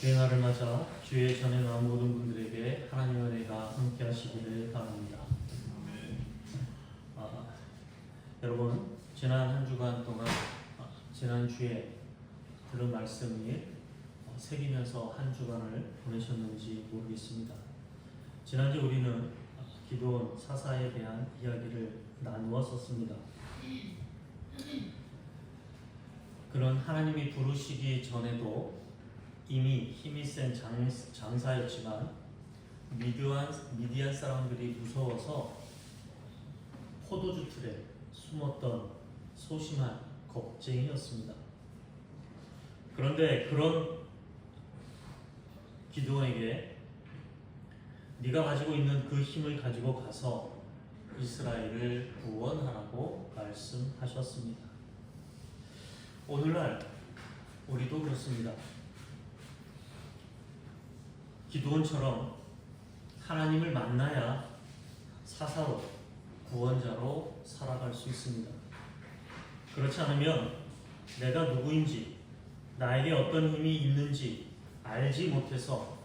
주행하를 맞아 주의 전에 나온 모든 분들에게 하나님의 은혜가 함께 하시기를 바랍니다. 여러분, 지난 한 주간 동안 지난주에 들은 말씀이 새기면서 한 주간을 보내셨는지 모르겠습니다. 지난주 우리는 기도원 사사에 대한 이야기를 나누었었습니다. 그런 하나님이 부르시기 전에도 이미 힘이 센 장사였지만 미디안 사람들이 무서워서 포도주 틀에 숨었던 소심한 겁쟁이였습니다. 그런데 그런 기드온에게 네가 가지고 있는 그 힘을 가지고 가서 이스라엘을 구원하라고 말씀하셨습니다. 오늘날 우리도 그렇습니다. 기드온처럼 하나님을 만나야 사사로 구원자로 살아갈 수 있습니다. 그렇지 않으면 내가 누구인지 나에게 어떤 힘이 있는지 알지 못해서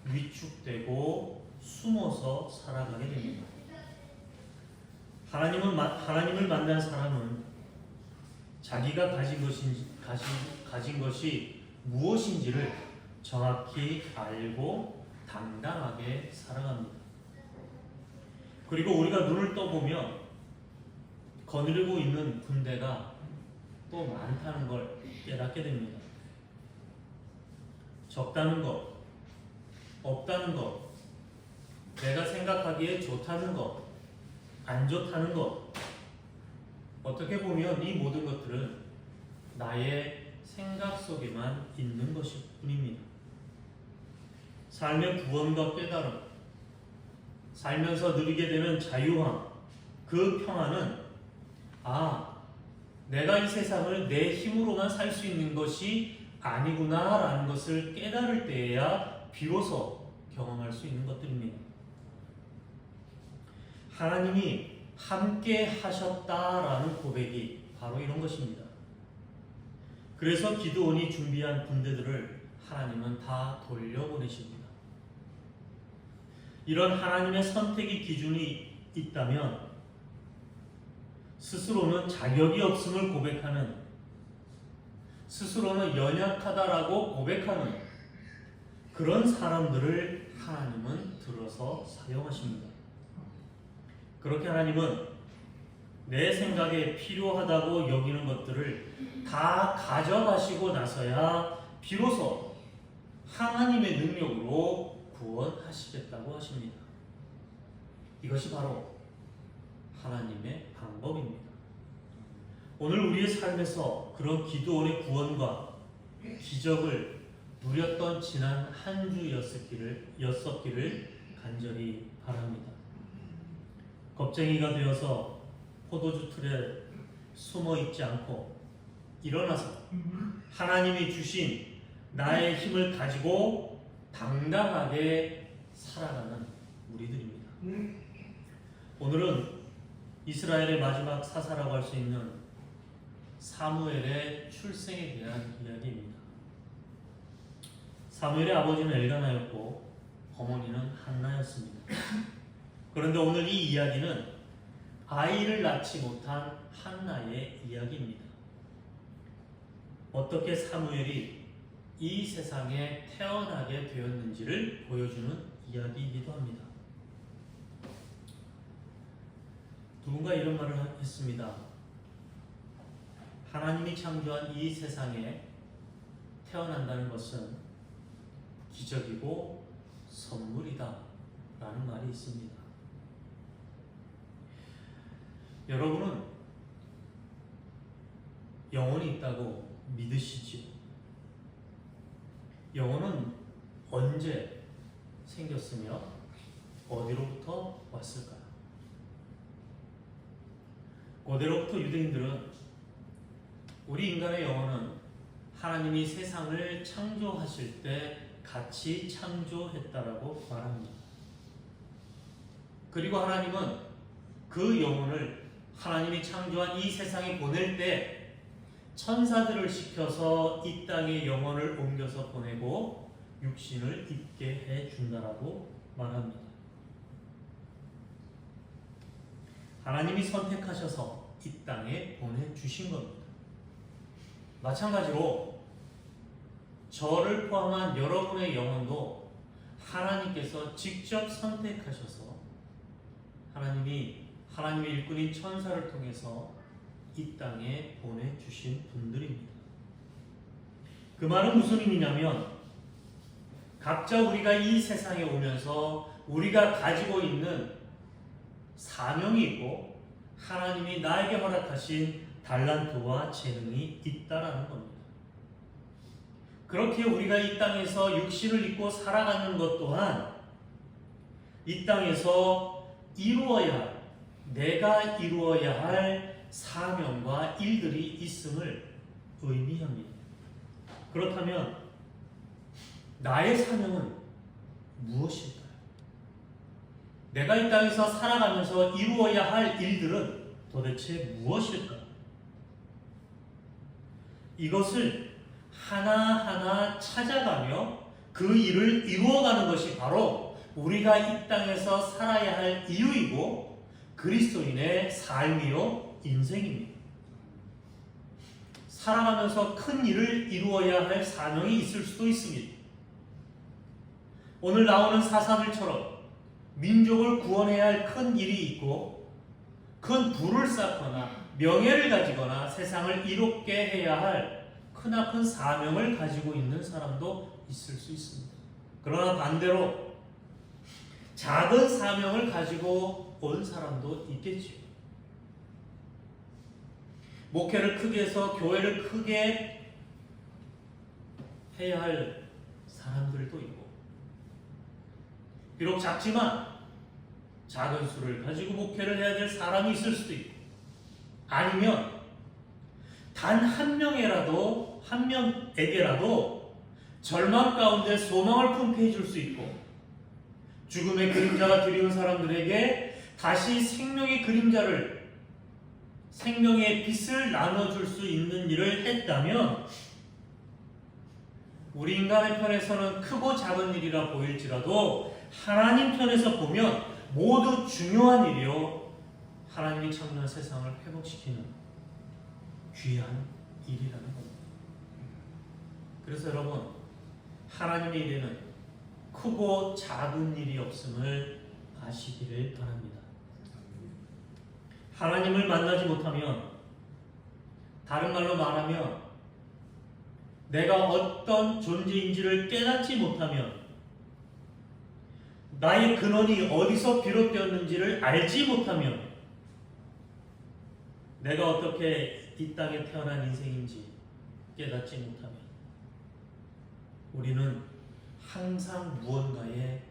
위축되고 숨어서 살아가게 됩니다. 하나님을 만난 사람은 자기가 가진 것이 무엇인지를 정확히 알고 당당하게 살아갑니다. 그리고 우리가 눈을 떠보면 거느리고 있는 군대가 또 많다는 걸 깨닫게 됩니다. 적다는 것, 없다는 것, 내가 생각하기에 좋다는 것, 안 좋다는 것, 어떻게 보면 이 모든 것들은 나의 생각 속에만 있는 것일 뿐입니다. 삶의 구원과 깨달음, 살면서 누리게 되는 자유함, 그 평안은 내가 이 세상을 내 힘으로만 살 수 있는 것이 아니구나라는 것을 깨달을 때에야 비로소 경험할 수 있는 것들입니다. 하나님이 함께 하셨다라는 고백이 바로 이런 것입니다. 그래서 기드온이 준비한 군대들을 하나님은 다 돌려보내십니다. 이런 하나님의 선택의 기준이 있다면 스스로는 자격이 없음을 고백하는, 스스로는 연약하다라고 고백하는 그런 사람들을 하나님은 들어서 사용하십니다. 그렇게 하나님은 내 생각에 필요하다고 여기는 것들을 다 가져가시고 나서야 비로소 하나님의 능력으로 구원하시겠다고 하십니다. 이것이 바로 하나님의 방법입니다. 오늘 우리의 삶에서 그런 기드온의 구원과 기적을 누렸던 지난 한 주였었기를 간절히 바랍니다. 겁쟁이가 되어서 포도주 틀에 숨어 있지 않고 일어나서 하나님이 주신 나의 힘을 가지고 당당하게 살아가는 우리들입니다. 오늘은 이스라엘의 마지막 사사라고 할 수 있는 사무엘의 출생에 대한 이야기입니다. 사무엘의 아버지는 엘가나였고 어머니는 한나였습니다. 그런데 오늘 이 이야기는 아이를 낳지 못한 한나의 이야기입니다. 어떻게 사무엘이 이 세상에 태어나게 되었는지를 보여주는 이야기이기도 합니다. 누군가 이런 말을 했습니다. 하나님이 창조한 이 세상에 태어난다는 것은 기적이고 선물이다 라는 말이 있습니다. 여러분은 영혼이 있다고 믿으시지요? 영혼은 언제 생겼으며 어디로부터 왔을까요? 고대로부터 유대인들은 우리 인간의 영혼은 하나님이 세상을 창조하실 때 같이 창조했다라고 말합니다. 그리고 하나님은 그 영혼을 하나님이 창조한 이 세상에 보낼 때 천사들을 시켜서 이 땅에 영혼을 옮겨서 보내고 육신을 입게 해 준다라고 말합니다. 하나님이 선택하셔서 이 땅에 보내주신 겁니다. 마찬가지로 저를 포함한 여러분의 영혼도 하나님께서 직접 선택하셔서 하나님의 일꾼인 천사를 통해서 이 땅에 보내주신 분들입니다. 그 말은 무슨 의미냐면 각자 우리가 이 세상에 오면서 우리가 가지고 있는 사명이 있고 하나님이 나에게 허락하신 달란트와 재능이 있다라는 겁니다. 그렇게 우리가 이 땅에서 육신을 입고 살아가는 것 또한 이 땅에서 내가 이루어야 할 사명과 일들이 있음을 의미합니다. 그렇다면 나의 사명은 무엇일까요? 내가 이 땅에서 살아가면서 이루어야 할 일들은 도대체 무엇일까요? 이것을 하나하나 찾아가며 그 일을 이루어가는 것이 바로 우리가 이 땅에서 살아야 할 이유이고 그리스도인의 삶이요 인생입니다. 살아가면서 큰 일을 이루어야 할 사명이 있을 수도 있습니다. 오늘 나오는 사사들처럼 민족을 구원해야 할 큰 일이 있고 큰 부를 쌓거나 명예를 가지거나 세상을 이롭게 해야 할 크나큰 사명을 가지고 있는 사람도 있을 수 있습니다. 그러나 반대로 작은 사명을 가지고 온 사람도 있겠지요. 목회를 크게 해서 교회를 크게 해야 할 사람들도 있고 비록 작지만 작은 수를 가지고 목회를 해야 될 사람이 있을 수도 있고 아니면 단 한 명에게라도 절망 가운데 소망을 품게 해줄 수 있고 죽음의 그림자가 드리운 사람들에게 다시 생명의 빛을 나눠줄 수 있는 일을 했다면 우리 인간의 편에서는 크고 작은 일이라 보일지라도 하나님 편에서 보면 모두 중요한 일이요 하나님이 창조한 세상을 회복시키는 귀한 일이라는 겁니다. 그래서 여러분 하나님의 일에는 크고 작은 일이 없음을 아시기를 바랍니다. 하나님을 만나지 못하면 다른 말로 말하면 내가 어떤 존재인지를 깨닫지 못하면 나의 근원이 어디서 비롯되었는지를 알지 못하면 내가 어떻게 이 땅에 태어난 인생인지 깨닫지 못하면 우리는 항상 무언가의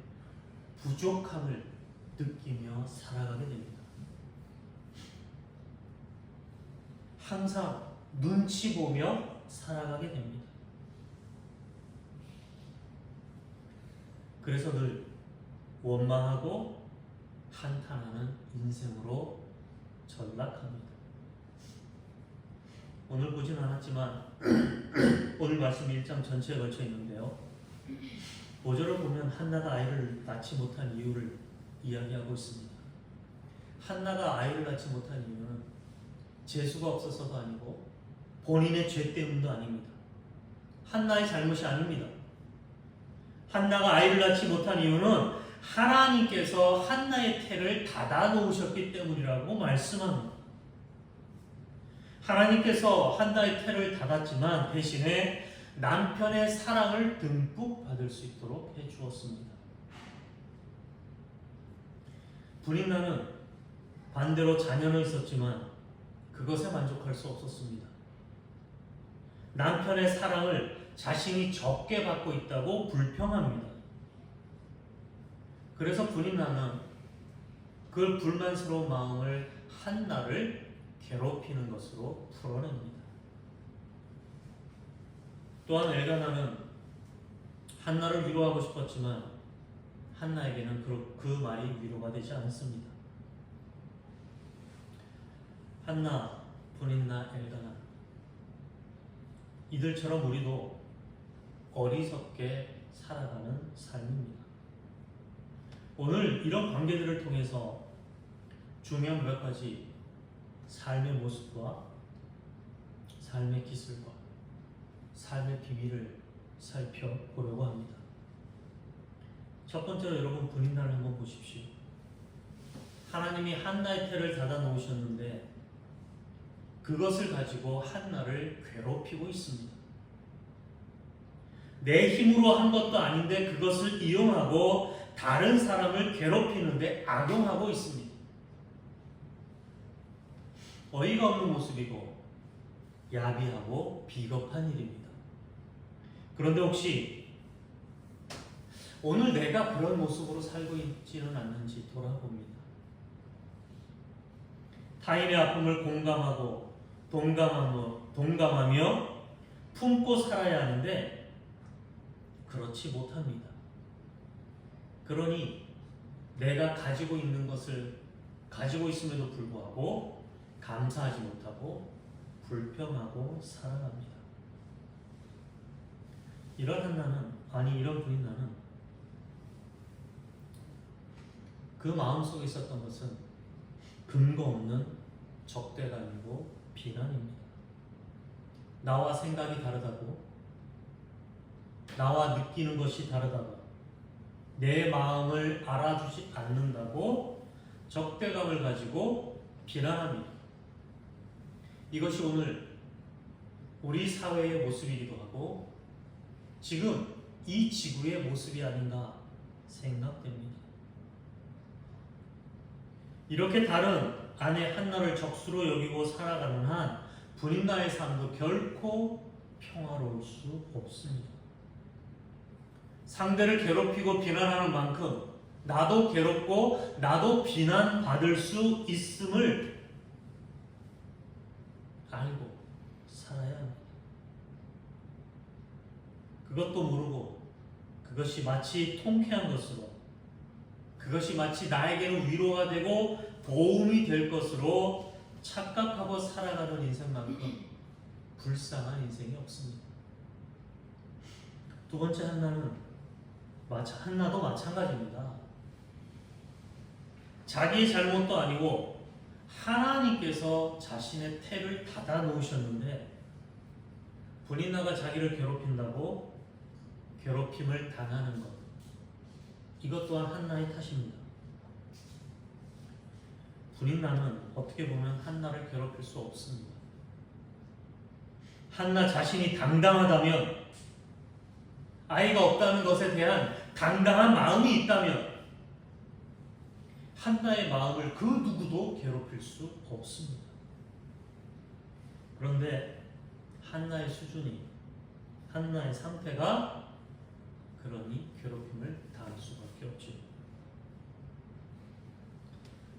부족함을 느끼며 살아가게 됩니다. 항상 눈치 보며 살아가게 됩니다. 그래서 늘 원망하고 한탄하는 인생으로 전락합니다. 오늘 보진 않았지만 오늘 말씀 1장 전체에 걸쳐 있는데요. 5절을 보면 한나가 아이를 낳지 못한 이유를 이야기하고 있습니다. 한나가 아이를 낳지 못한 이유는 재수가 없어서도 아니고 본인의 죄 때문도 아닙니다. 한나의 잘못이 아닙니다. 한나가 아이를 낳지 못한 이유는 하나님께서 한나의 태를 닫아 놓으셨기 때문이라고 말씀합니다. 하나님께서 한나의 태를 닫았지만 대신에 남편의 사랑을 듬뿍 받을 수 있도록 해주었습니다. 분인나는 반대로 자녀는 있었지만 그것에 만족할 수 없었습니다. 남편의 사랑을 자신이 적게 받고 있다고 불평합니다. 그래서 분인나는 그 불만스러운 마음을 한나를 괴롭히는 것으로 풀어냅니다. 또한 엘가나는 한나를 위로하고 싶었지만 한나에게는 그 말이 위로가 되지 않았습니다. 한나, 분인나, 엘가나 이들처럼 우리도 어리석게 살아가는 삶입니다. 오늘 이런 관계들을 통해서 중요한 몇 가지 삶의 모습과 삶의 기술과 삶의 비밀을 살펴보려고 합니다. 첫 번째로 여러분 분인난을 한번 보십시오. 하나님이 한나의 태를 닫아 놓으셨는데 그것을 가지고 한나를 괴롭히고 있습니다. 내 힘으로 한 것도 아닌데 그것을 이용하고 다른 사람을 괴롭히는데 악용하고 있습니다. 어이가 없는 모습이고 야비하고 비겁한 일입니다. 그런데 혹시 오늘 내가 그런 모습으로 살고 있지는 않는지 돌아봅니다. 타인의 아픔을 공감하고 동감하며 품고 살아야 하는데 그렇지 못합니다. 그러니 내가 가지고 있는 것을 가지고 있음에도 불구하고 감사하지 못하고 불평하고 살아갑니다. 이런 분인나는 그 마음속에 있었던 것은 근거 없는 적대감이고 비난입니다. 나와 생각이 다르다고, 나와 느끼는 것이 다르다고, 내 마음을 알아주지 않는다고 적대감을 가지고 비난합니다. 이것이 오늘 우리 사회의 모습이기도 하고 지금 이 지구의 모습이 아닌가 생각됩니다. 이렇게 다른 아내 한나를 적수로 여기고 살아가는 한 분인나의 삶도 결코 평화로울 수 없습니다. 상대를 괴롭히고 비난하는 만큼 나도 괴롭고 나도 비난받을 수 있음을 알고 살아야 합니다. 그것도 모르고 그것이 마치 통쾌한 것으로, 그것이 마치 나에게는 위로가 되고 도움이 될 것으로 착각하고 살아가는 인생만큼 불쌍한 인생이 없습니다. 두 번째 한나도 마찬가지입니다. 자기의 잘못도 아니고 하나님께서 자신의 태를 닫아 놓으셨는데 분인나가 자기를 괴롭힌다고 괴롭힘을 당하는 것, 이것 또한 한나의 탓입니다. 분인나는 어떻게 보면 한나를 괴롭힐 수 없습니다. 한나 자신이 당당하다면, 아이가 없다는 것에 대한 당당한 마음이 있다면 한나의 마음을 그 누구도 괴롭힐 수 없습니다. 그런데 한나의 수준이, 한나의 상태가 그러니 괴롭힘을 당할 수밖에 없죠.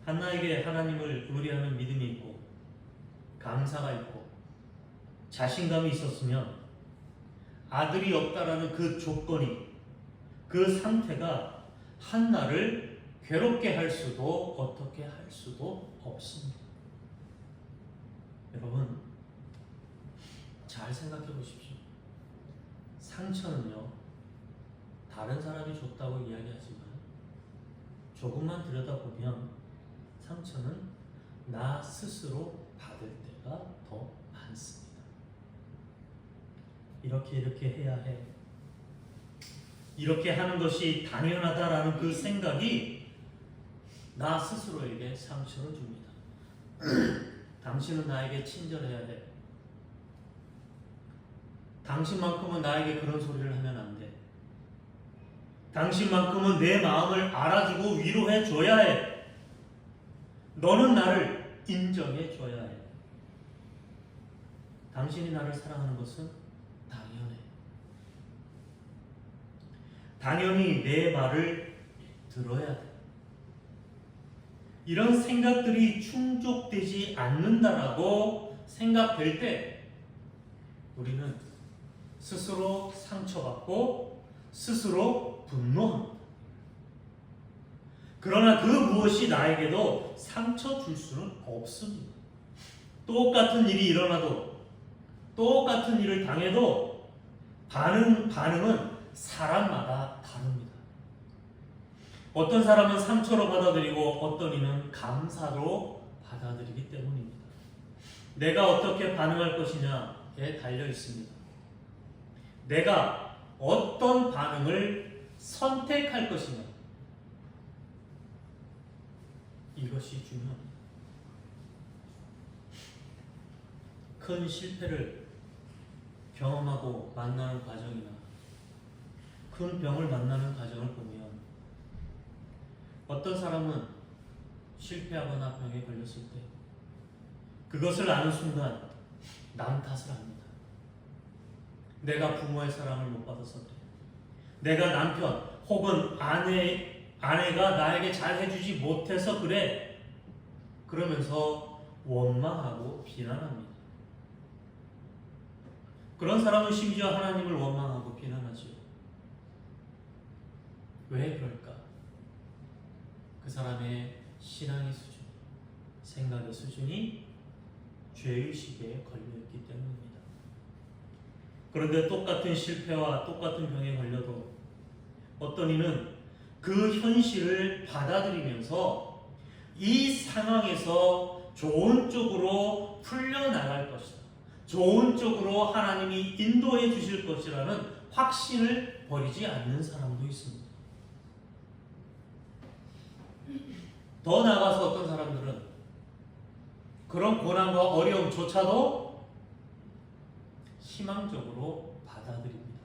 한나에게 하나님을 의뢰하는 믿음이 있고 감사가 있고 자신감이 있었으면 아들이 없다라는 그 조건이, 그 상태가 한나를 괴롭게 할 수도 어떻게 할 수도 없습니다. 여러분 잘 생각해 보십시오. 상처는요, 다른 사람이 줬다고 이야기하지만 조금만 들여다보면 상처는 나 스스로 받을 때가 더 많습니다. 이렇게 해야 해, 이렇게 하는 것이 당연하다라는 그 생각이 나 스스로에게 상처를 줍니다. 당신은 나에게 친절해야 해. 당신만큼은 나에게 그런 소리를 하면 안 돼. 당신만큼은 내 마음을 알아주고 위로해 줘야 해. 너는 나를 인정해 줘야 해. 당신이 나를 사랑하는 것은 당연해. 당연히 내 말을 들어야 돼. 이런 생각들이 충족되지 않는다라고 생각될 때 우리는 스스로 상처받고 스스로 분노합니다. 그러나 그 무엇이 나에게도 상처 줄 수는 없습니다. 똑같은 일이 일어나도, 똑같은 일을 당해도 반응은 사람마다 다릅니다. 어떤 사람은 상처로 받아들이고 어떤 이는 감사로 받아들이기 때문입니다. 내가 어떻게 반응할 것이냐에 달려 있습니다. 내가 어떤 반응을 선택할 것이냐, 이것이 중요합니다. 큰 실패를 경험하고 만나는 과정이나 큰 병을 만나는 과정을 보면 어떤 사람은 실패하거나 병에 걸렸을 때 그것을 아는 순간 남 탓을 합니다. 내가 부모의 사랑을 못 받아서 그래. 내가 남편 혹은 아내가 나에게 잘 해주지 못해서 그래. 그러면서 원망하고 비난합니다. 그런 사람은 심지어 하나님을 원망하고 비난하죠. 왜 그럴까? 그 사람의 신앙의 수준, 생각의 수준이 죄의식에 걸려있기 때문입니다. 그런데 똑같은 실패와 똑같은 병에 걸려도 어떤 이는 그 현실을 받아들이면서 이 상황에서 좋은 쪽으로 풀려나갈 것이다, 좋은 쪽으로 하나님이 인도해 주실 것이라는 확신을 버리지 않는 사람도 있습니다. 더 나아가서 어떤 사람들은 그런 고난과 어려움조차도 희망적으로 받아들입니다.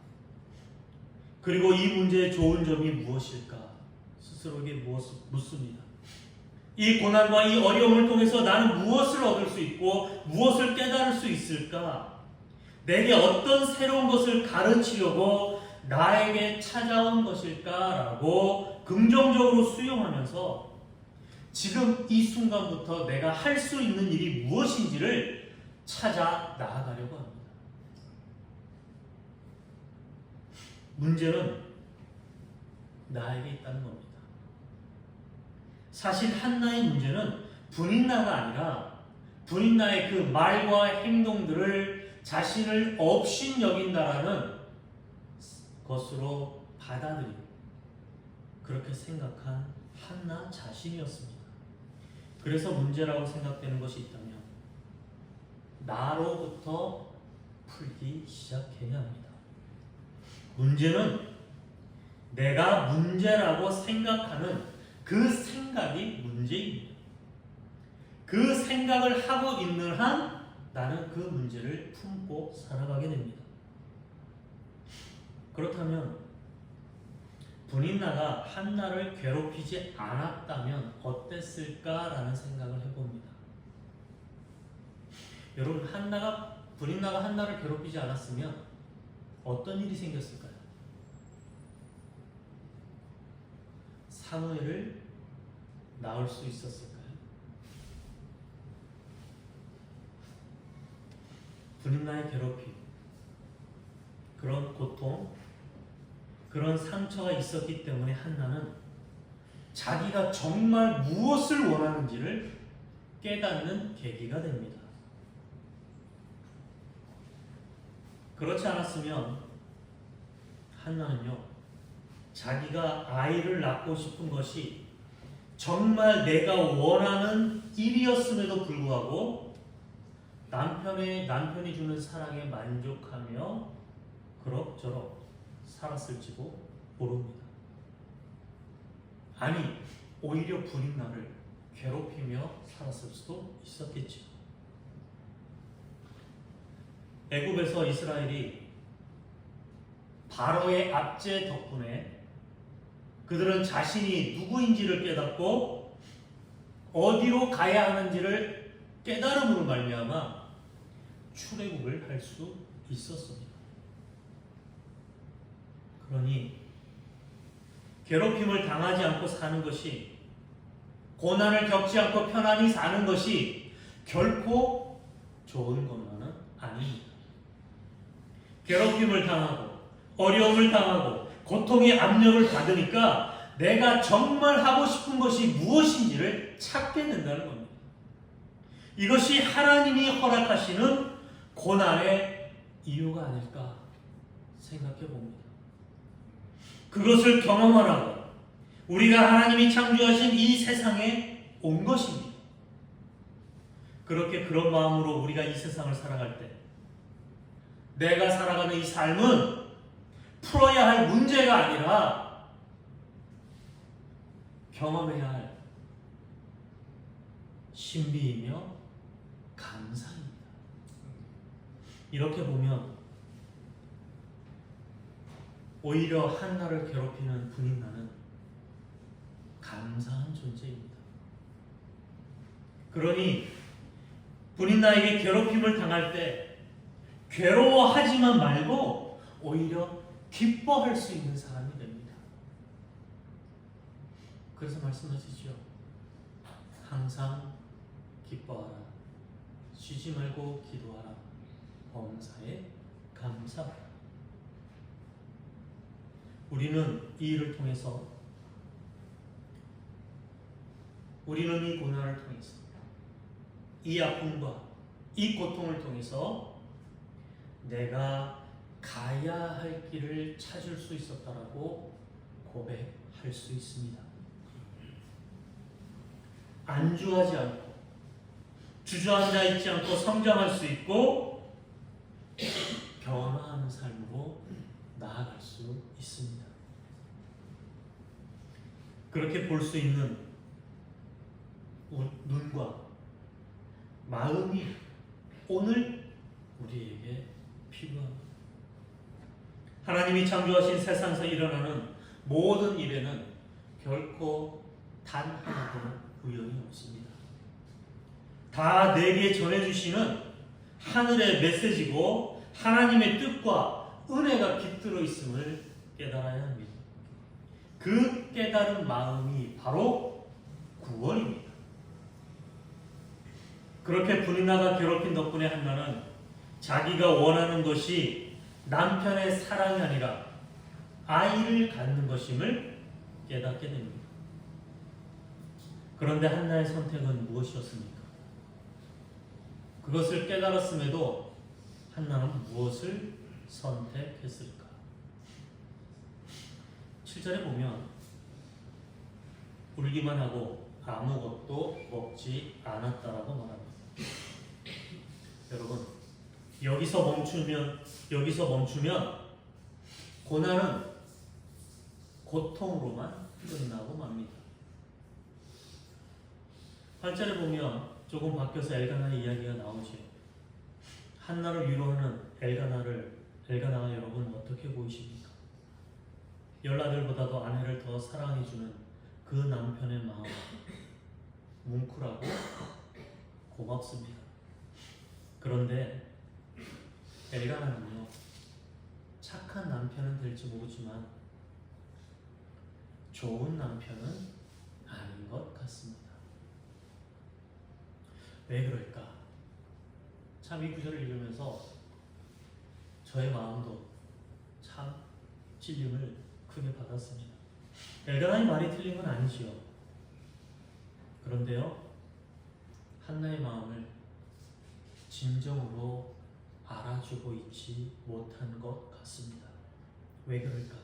그리고 이 문제의 좋은 점이 무엇일까? 스스로에게 묻습니다. 이 고난과 이 어려움을 통해서 나는 무엇을 얻을 수 있고 무엇을 깨달을 수 있을까? 내게 어떤 새로운 것을 가르치려고 나에게 찾아온 것일까라고 긍정적으로 수용하면서 지금 이 순간부터 내가 할 수 있는 일이 무엇인지를 찾아 나아가려고 합니다. 문제는 나에게 있다는 겁니다. 사실 한나의 문제는 분인나가 아니라 분인나의 그 말과 행동들을 자신을 업신여긴다라는 것으로 받아들이고 그렇게 생각한 한나 자신이었습니다. 그래서 문제라고 생각되는 것이 있다면 나로부터 풀기 시작해야 합니다. 문제는 내가 문제라고 생각하는 그 생각이 문제입니다. 그 생각을 하고 있는 한 나는 그 문제를 품고 살아가게 됩니다. 그렇다면 분인나가 한나를 괴롭히지 않았다면 어땠을까라는 생각을 해봅니다. 여러분, 분인나가 한나를 괴롭히지 않았으면 어떤 일이 생겼을까요? 사무엘을 낳을 수 있었을까요? 분인나의 괴롭힘, 그런 고통, 그런 상처가 있었기 때문에 한나는 자기가 정말 무엇을 원하는지를 깨닫는 계기가 됩니다. 그렇지 않았으면 한나는요, 자기가 아이를 낳고 싶은 것이 정말 내가 원하는 일이었음에도 불구하고 남편이 주는 사랑에 만족하며 그럭저럭 살았을지도 모릅니다. 아니, 오히려 분인나를 괴롭히며 살았을 수도 있었겠죠. 애굽에서 이스라엘이 바로의 압제 덕분에 그들은 자신이 누구인지를 깨닫고 어디로 가야 하는지를 깨달음으로 말미암아 출애굽을 할 수 있었습니다. 그러니 괴롭힘을 당하지 않고 사는 것이, 고난을 겪지 않고 편안히 사는 것이 결코 좋은 것만은 아닙니다. 괴롭힘을 당하고 어려움을 당하고 고통의 압력을 받으니까 내가 정말 하고 싶은 것이 무엇인지를 찾게 된다는 겁니다. 이것이 하나님이 허락하시는 고난의 이유가 아닐까 생각해 봅니다. 그것을 경험하라고 우리가 하나님이 창조하신 이 세상에 온 것입니다. 그렇게 그런 마음으로 우리가 이 세상을 살아갈 때 내가 살아가는 이 삶은 풀어야 할 문제가 아니라 경험해야 할 신비이며 감사입니다. 이렇게 보면 오히려 한나를 괴롭히는 분인나는 감사한 존재입니다. 그러니 분인나에게 괴롭힘을 당할 때 괴로워하지만 말고 오히려 기뻐할 수 있는 사람이 됩니다. 그래서 말씀하시죠. 항상 기뻐하라. 쉬지 말고 기도하라. 범사에 감사하라. 우리는 이 일을 통해서 우리는 이 고난을 통해서 이 아픔과 이 고통을 통해서 내가 가야 할 길을 찾을 수 있었다라고 고백할 수 있습니다. 안주하지 않고 주저앉아 있지 않고 성장할 수 있고 변화하는 삶으로 나아갈 수 있습니다. 그렇게 볼 수 있는 눈과 마음이 오늘 우리에게 필요합니다. 하나님이 창조하신 세상에서 일어나는 모든 일에는 결코 단 하나도 우연이 없습니다. 다 내게 전해주시는 하늘의 메시지고 하나님의 뜻과 은혜가 깃들어 있음을 깨달아야 합니다. 그 깨달은 마음이 바로 구원입니다. 그렇게 분인나가 괴롭힌 덕분에 한나는 자기가 원하는 것이 남편의 사랑이 아니라 아이를 갖는 것임을 깨닫게 됩니다. 그런데 한나의 선택은 무엇이었습니까? 그것을 깨달았음에도 한나는 무엇을 선택했을까? 7절에 보면 울기만 하고 아무것도 먹지 않았다라고 말합니다. 여러분, 여기서 멈추면 고난은 고통으로만 끝나고 맙니다. 8절에 보면 조금 바뀌어서 엘가나의 이야기가 나오죠. 한나를 위로하는 엘가나가 여러분 어떻게 보이십니까? 열아들보다도 아내를 더 사랑해주는 그 남편의 마음 뭉클하고 고맙습니다. 그런데 엘가나는요, 착한 남편은 될지 모르지만 좋은 남편은 아닌 것 같습니다. 왜 그럴까? 참 이 구절을 읽으면서 저의 마음도 참 찔림을 크게 받았습니다. 엘가나의 말이 틀린 건 아니지요. 그런데요, 한나의 마음을 진정으로 알아주고 있지 못한 것 같습니다. 왜 그럴까?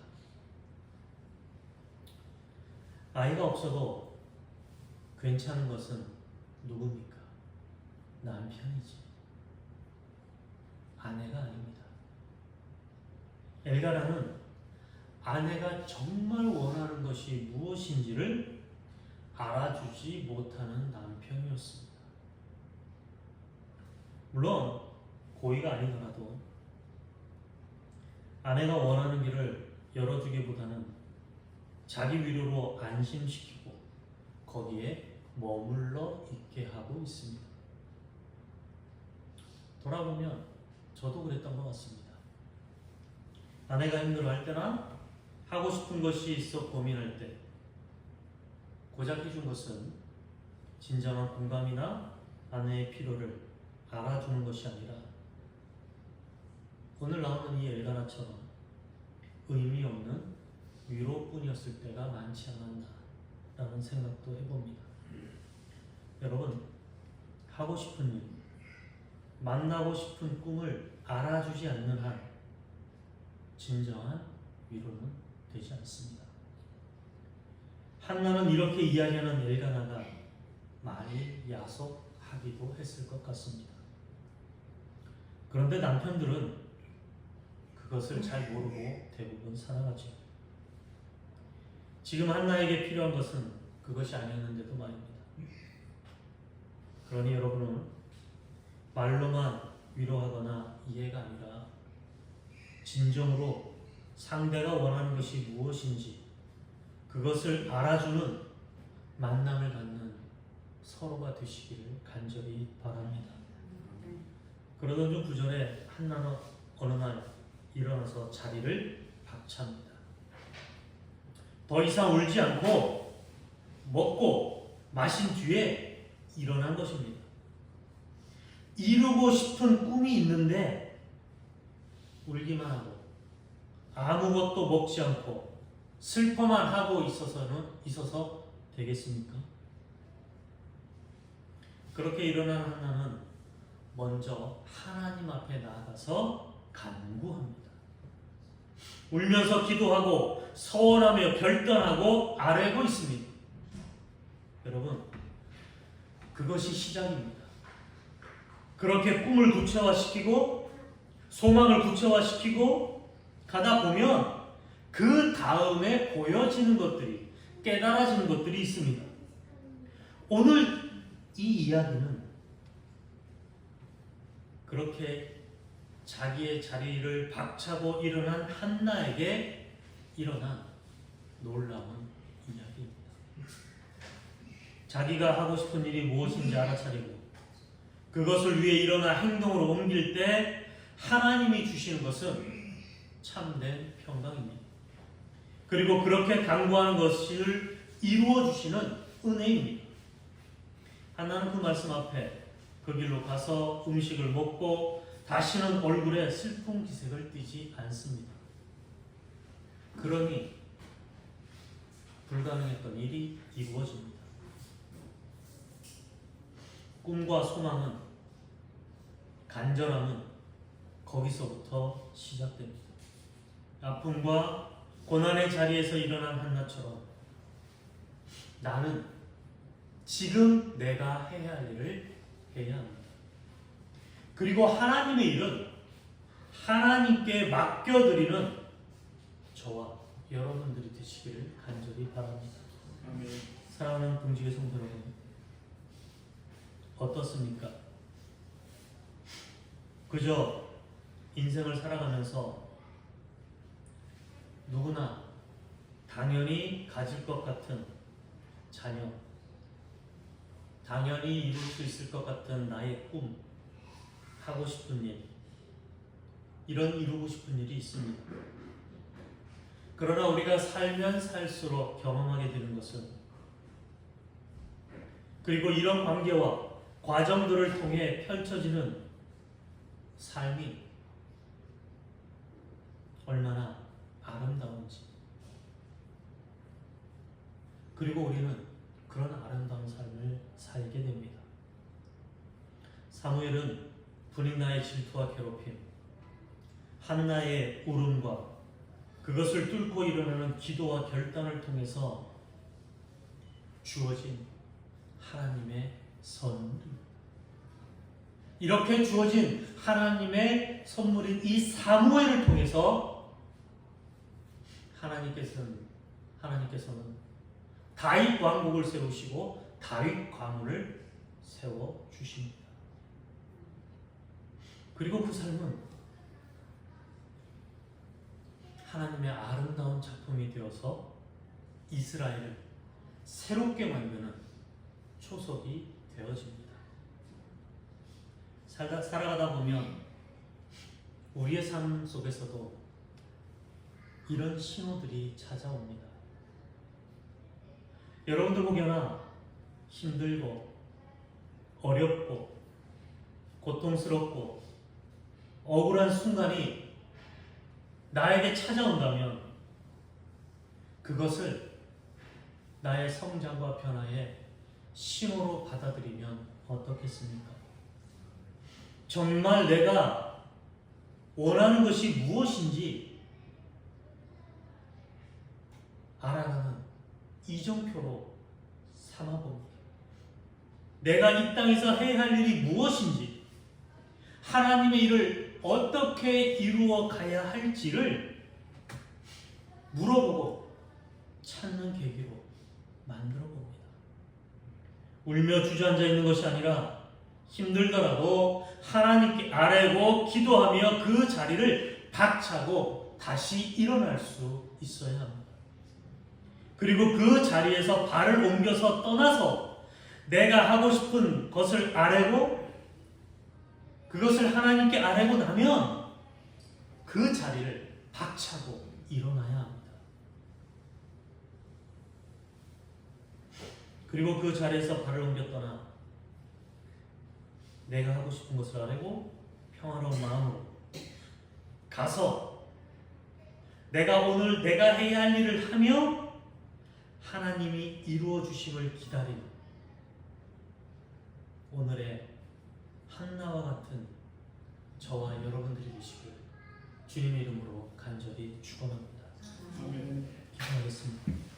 아이가 없어도 괜찮은 것은 누굽니까? 남편이지. 아내가 아닙니다. 엘가나는 아내가 정말 원하는 것이 무엇인지를 알아주지 못하는 남편이었습니다. 물론 고의가 아니더라도 아내가 원하는 길을 열어주기보다는 자기 위로로 안심시키고 거기에 머물러 있게 하고 있습니다. 돌아보면 저도 그랬던 것 같습니다. 아내가 힘들어할 때나 하고 싶은 것이 있어 고민할 때 고작 해준 것은 진정한 공감이나 아내의 필요를 알아주는 것이 아니라 오늘 나오는 이 엘가나처럼 의미 없는 위로뿐이었을 때가 많지 않았나 라는 생각도 해봅니다. 여러분, 하고 싶은 일, 만나고 싶은 꿈을 알아주지 않는 한 진정한 위로는 되지 않습니다. 한나는 이렇게 이야기하는 엘가나가 많이 야속하기도 했을 것 같습니다. 그런데 남편들은 그것을 잘 모르고 대부분 살아가죠. 지금 한나에게 필요한 것은 그것이 아니었는데도 말입니다. 그러니 여러분은 말로만 위로하거나 이해가 아니라 진정으로 상대가 원하는 것이 무엇인지 그것을 알아주는 만남을 갖는 서로가 되시기를 간절히 바랍니다. 그러던 중 구절에 한나는 어느 날 일어나서 자리를 박차합니다. 더 이상 울지 않고 먹고 마신 뒤에 일어난 것입니다. 이루고 싶은 꿈이 있는데 울기만 하고 아무것도 먹지 않고 슬퍼만 하고 있어서 되겠습니까? 그렇게 일어난 한나는 먼저 하나님 앞에 나아가서 간구합니다. 울면서 기도하고 서원하며 결단하고 아뢰고 있습니다. 여러분, 그것이 시작입니다. 그렇게 꿈을 구체화시키고 소망을 구체화시키고 가다 보면 그 다음에 보여지는 것들이, 깨달아지는 것들이 있습니다. 오늘 이 이야기는 그렇게 자기의 자리를 박차고 일어난 한나에게 일어난 놀라운 이야기입니다. 자기가 하고 싶은 일이 무엇인지 알아차리고 그것을 위해 일어나 행동으로 옮길 때 하나님이 주시는 것은 참된 평강입니다. 그리고 그렇게 간구하는 것을 이루어 주시는 은혜입니다. 한나는 그 말씀 앞에 그 길로 가서 음식을 먹고 다시는 얼굴에 슬픈 기색을 띠지 않습니다. 그러니 불가능했던 일이 이루어집니다. 꿈과 소망은, 간절함은 거기서부터 시작됩니다. 아픔과 고난의 자리에서 일어난 한나처럼 나는 지금 내가 해야 할 일을 해야 합니다. 그리고 하나님의 일은 하나님께 맡겨드리는 저와 여러분들이 되시기를 간절히 바랍니다. 아멘. 사랑하는 동지의 성도 여러분, 어떻습니까? 그저 인생을 살아가면서 누구나 당연히 가질 것 같은 자녀, 당연히 이룰 수 있을 것 같은 나의 꿈, 하고 싶은 일, 이런 이루고 싶은 일이 있습니다. 그러나 우리가 살면 살수록 경험하게 되는 것은, 그리고 이런 관계와 과정들을 통해 펼쳐지는 삶이 얼마나 아름다운지, 그리고 우리는 그런 아름다운 삶을 살게 됩니다. 사무엘은 분인나의 질투와 괴롭힘, 한나의 울음과 그것을 뚫고 일어나는 기도와 결단을 통해서 주어진 하나님의 선물입니다. 이렇게 주어진 하나님의 선물인 이 사무엘을 통해서 하나님께서는 다윗 왕국을 세우시고 다윗 가문을 세워 주십니다. 그리고 그 삶은 하나님의 아름다운 작품이 되어서 이스라엘을 새롭게 만드는 초석이 되어집니다. 살아가다 보면 우리의 삶 속에서도 이런 신호들이 찾아옵니다. 여러분들 보거나 힘들고 어렵고 고통스럽고 억울한 순간이 나에게 찾아온다면 그것을 나의 성장과 변화의 신호로 받아들이면 어떻겠습니까? 정말 내가 원하는 것이 무엇인지 알아가는 이정표로 삼아봅니다. 내가 이 땅에서 해야 할 일이 무엇인지, 하나님의 일을 어떻게 이루어 가야 할지를 물어보고 찾는 계기로 만들어 봅니다. 울며 주저앉아 있는 것이 아니라 힘들더라도 하나님께 아뢰고 기도하며 그 자리를 박차고 다시 일어날 수 있어야 합니다. 그리고 그 자리에서 발을 옮겨서 떠나서 내가 하고 싶은 것을 아뢰고 그것을 하나님께 아뢰고 나면 그 자리를 박차고 일어나야 합니다. 그리고 그 자리에서 발을 옮겨 떠나 내가 하고 싶은 것을 아뢰고 평화로운 마음으로 가서 내가 오늘 내가 해야 할 일을 하며 하나님이 이루어 주심을 기다리는 오늘의 한나와 같은 저와 여러분들이 되시길 주님의 이름으로 간절히 축원합니다. 기도하겠습니다.